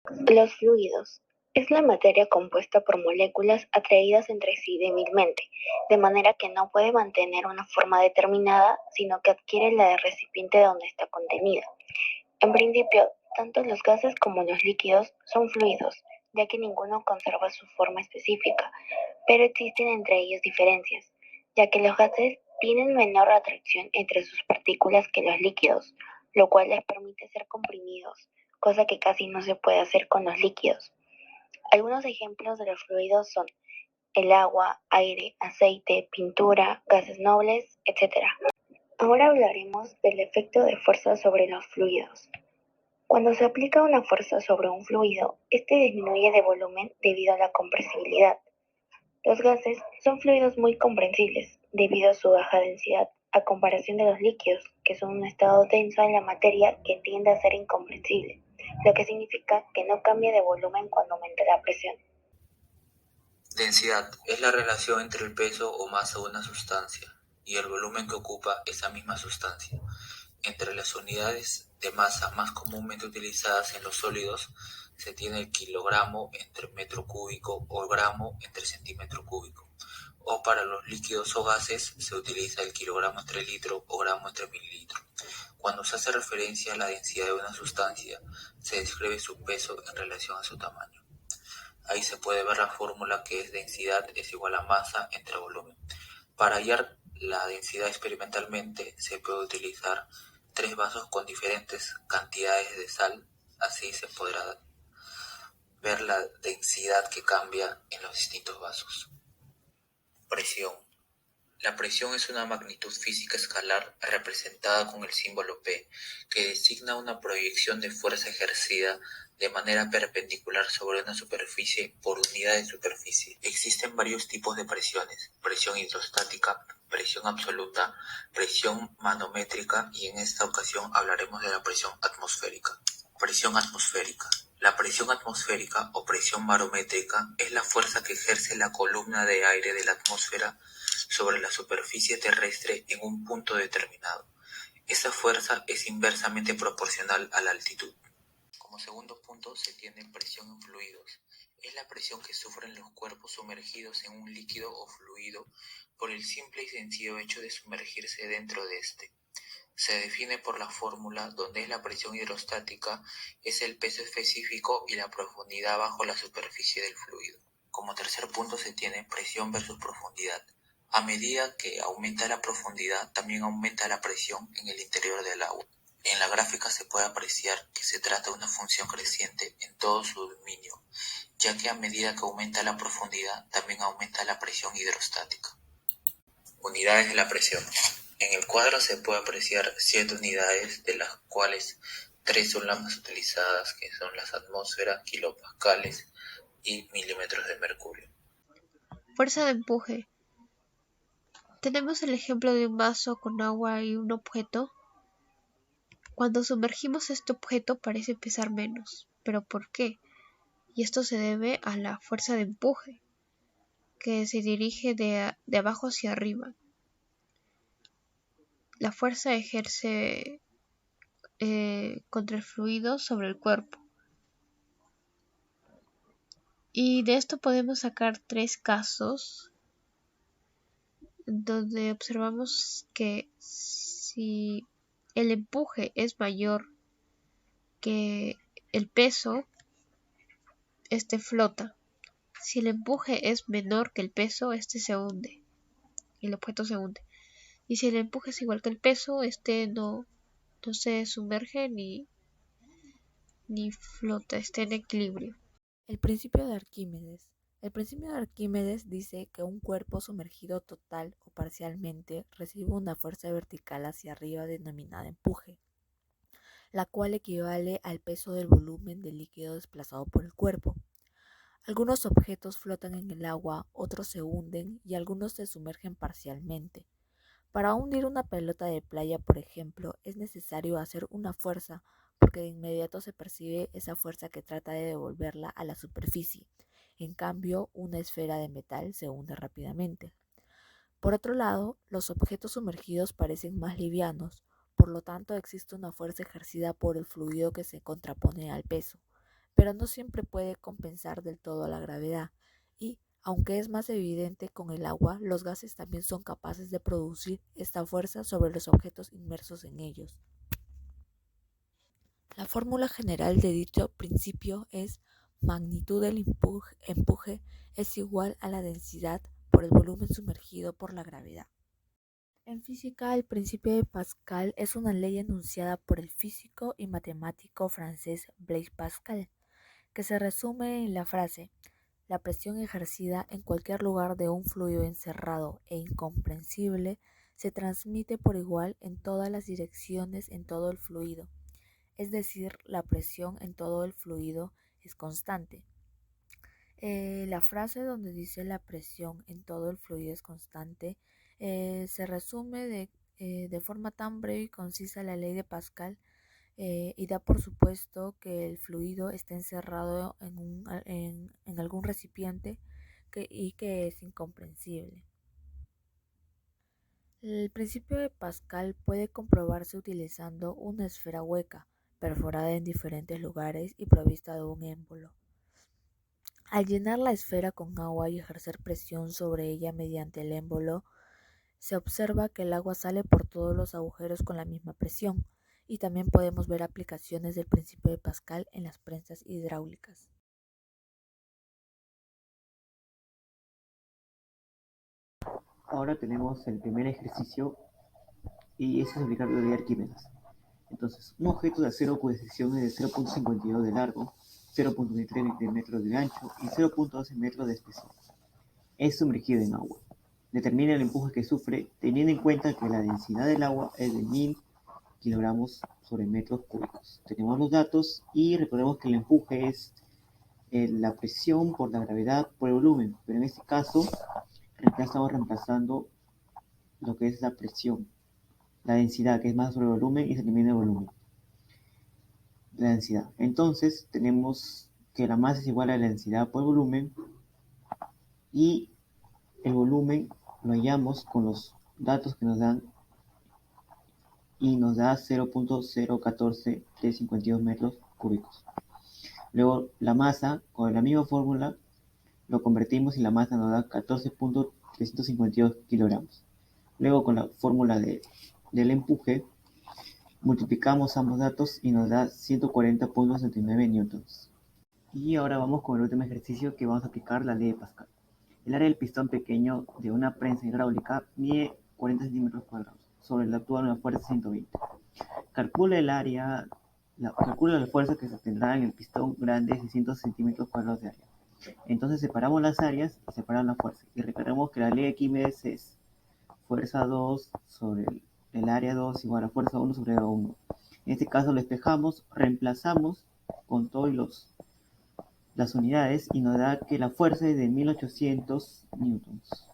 Los fluidos. Es la materia compuesta por moléculas atraídas entre sí débilmente, de manera que no puede mantener una forma determinada, sino que adquiere la del recipiente donde está contenida. En principio, tanto los gases como los líquidos son fluidos, ya que ninguno conserva su forma específica, pero existen entre ellos diferencias, ya que los gases tienen menor atracción entre sus partículas que los líquidos, lo cual les permite ser comprimidos, cosa que casi no se puede hacer con los líquidos. Algunos ejemplos de los fluidos son el agua, aire, aceite, pintura, gases nobles, etc. Ahora hablaremos del efecto de fuerza sobre los fluidos. Cuando se aplica una fuerza sobre un fluido, este disminuye de volumen debido a la compresibilidad. Los gases son fluidos muy compresibles debido a su baja densidad, a comparación de los líquidos, que son un estado denso en la materia que tiende a ser incomprensible, lo que significa que no cambia de volumen cuando aumenta la presión. Densidad es la relación entre el peso o masa de una sustancia y el volumen que ocupa esa misma sustancia. Entre las unidades de masa más comúnmente utilizadas en los sólidos se tiene el kilogramo entre metro cúbico o gramo entre centímetro cúbico. O para los líquidos o gases se utiliza el kilogramo entre litro o gramo entre mililitro. Cuando se hace referencia a la densidad de una sustancia, se describe su peso en relación a su tamaño. Ahí se puede ver la fórmula que es densidad es igual a masa entre volumen. Para hallar la densidad experimentalmente se puede utilizar 3 vasos con diferentes cantidades de sal, así se podrá ver la densidad que cambia en los distintos vasos. Presión. La presión es una magnitud física escalar representada con el símbolo P, que designa una proyección de fuerza ejercida de manera perpendicular sobre una superficie por unidad de superficie. Existen varios tipos de presiones: presión hidrostática, presión absoluta, presión manométrica y en esta ocasión hablaremos de la presión atmosférica. Presión atmosférica. La presión atmosférica o presión barométrica es la fuerza que ejerce la columna de aire de la atmósfera sobre la superficie terrestre en un punto determinado. Esa fuerza es inversamente proporcional a la altitud. Como segundo punto se tiene presión en fluidos. Es la presión que sufren los cuerpos sumergidos en un líquido o fluido por el simple y sencillo hecho de sumergirse dentro de este. Se define por la fórmula donde la presión hidrostática es el peso específico y la profundidad bajo la superficie del fluido. Como tercer punto se tiene presión versus profundidad. A medida que aumenta la profundidad, también aumenta la presión en el interior del agua. En la gráfica se puede apreciar que se trata de una función creciente en todo su dominio, ya que a medida que aumenta la profundidad, también aumenta la presión hidrostática. Unidades de la presión. En el cuadro se puede apreciar 7 unidades, de las cuales 3 son las más utilizadas, que son las atmósferas, kilopascales y milímetros de mercurio. Fuerza de empuje. Tenemos el ejemplo de un vaso con agua y un objeto. Cuando sumergimos este objeto parece pesar menos. ¿Pero por qué? Y esto se debe a la fuerza de empuje, que se dirige de abajo hacia arriba. La fuerza ejerce contra el fluido sobre el cuerpo. Y de esto podemos sacar 3 casos donde observamos que si el empuje es mayor que el peso, este flota. Si el empuje es menor que el peso, este se hunde. El objeto se hunde. Y si el empuje es igual que el peso, este no se sumerge ni flota, está en equilibrio. El principio de Arquímedes. El principio de Arquímedes dice que un cuerpo sumergido total o parcialmente recibe una fuerza vertical hacia arriba denominada empuje, la cual equivale al peso del volumen del líquido desplazado por el cuerpo. Algunos objetos flotan en el agua, otros se hunden y algunos se sumergen parcialmente. Para hundir una pelota de playa, por ejemplo, es necesario hacer una fuerza, porque de inmediato se percibe esa fuerza que trata de devolverla a la superficie. En cambio, una esfera de metal se hunde rápidamente. Por otro lado, los objetos sumergidos parecen más livianos, por lo tanto existe una fuerza ejercida por el fluido que se contrapone al peso, pero no siempre puede compensar del todo la gravedad y, aunque es más evidente con el agua, los gases también son capaces de producir esta fuerza sobre los objetos inmersos en ellos. La fórmula general de dicho principio es magnitud del empuje es igual a la densidad por el volumen sumergido por la gravedad. En física, el principio de Pascal es una ley enunciada por el físico y matemático francés Blaise Pascal, que se resume en la frase: la presión ejercida en cualquier lugar de un fluido encerrado e incompresible se transmite por igual en todas las direcciones en todo el fluido, es decir, la presión en todo el fluido es constante. La frase donde dice la presión en todo el fluido es constante se resume de forma tan breve y concisa la ley de Pascal y da por supuesto que el fluido está encerrado en algún recipiente y que es incomprensible. El principio de Pascal puede comprobarse utilizando una esfera hueca, perforada en diferentes lugares y provista de un émbolo. Al llenar la esfera con agua y ejercer presión sobre ella mediante el émbolo, se observa que el agua sale por todos los agujeros con la misma presión, y también podemos ver aplicaciones del principio de Pascal en las prensas hidráulicas. Ahora tenemos el primer ejercicio y ese es aplicar la ley de Arquímedes. Entonces, un objeto de acero cuya sección es de 0.52 de largo, 0.23 de metros de ancho y 0.12 metros de espesor es sumergido en agua. Determina el empuje que sufre teniendo en cuenta que la densidad del agua es de 1000 kilogramos sobre metros cúbicos. Tenemos los datos y recordemos que el empuje es la presión por la gravedad por el volumen, pero en este caso estamos reemplazando lo que es la presión, la densidad que es más sobre el volumen y se elimina el volumen, la densidad. Entonces tenemos que la masa es igual a la densidad por volumen y el volumen lo hallamos con los datos que nos dan y nos da 0.014352 metros cúbicos. Luego la masa, con la misma fórmula, lo convertimos y la masa nos da 14.352 kilogramos. Luego con la fórmula del empuje, multiplicamos ambos datos y nos da 140.69 newtons. Y ahora vamos con el último ejercicio que vamos a aplicar la ley de Pascal. El área del pistón pequeño de una prensa hidráulica mide 40 centímetros cuadrados sobre la actual una fuerza 120. Calcula la fuerza que se tendrá en el pistón grande de 600 centímetros cuadrados de área. Entonces separamos las áreas y separamos la fuerza. Y recordemos que la ley de Arquímedes es fuerza 2 sobre el área 2 igual a fuerza 1 sobre área 1. En este caso lo despejamos, reemplazamos con todas las unidades y nos da que la fuerza es de 1800 newtons.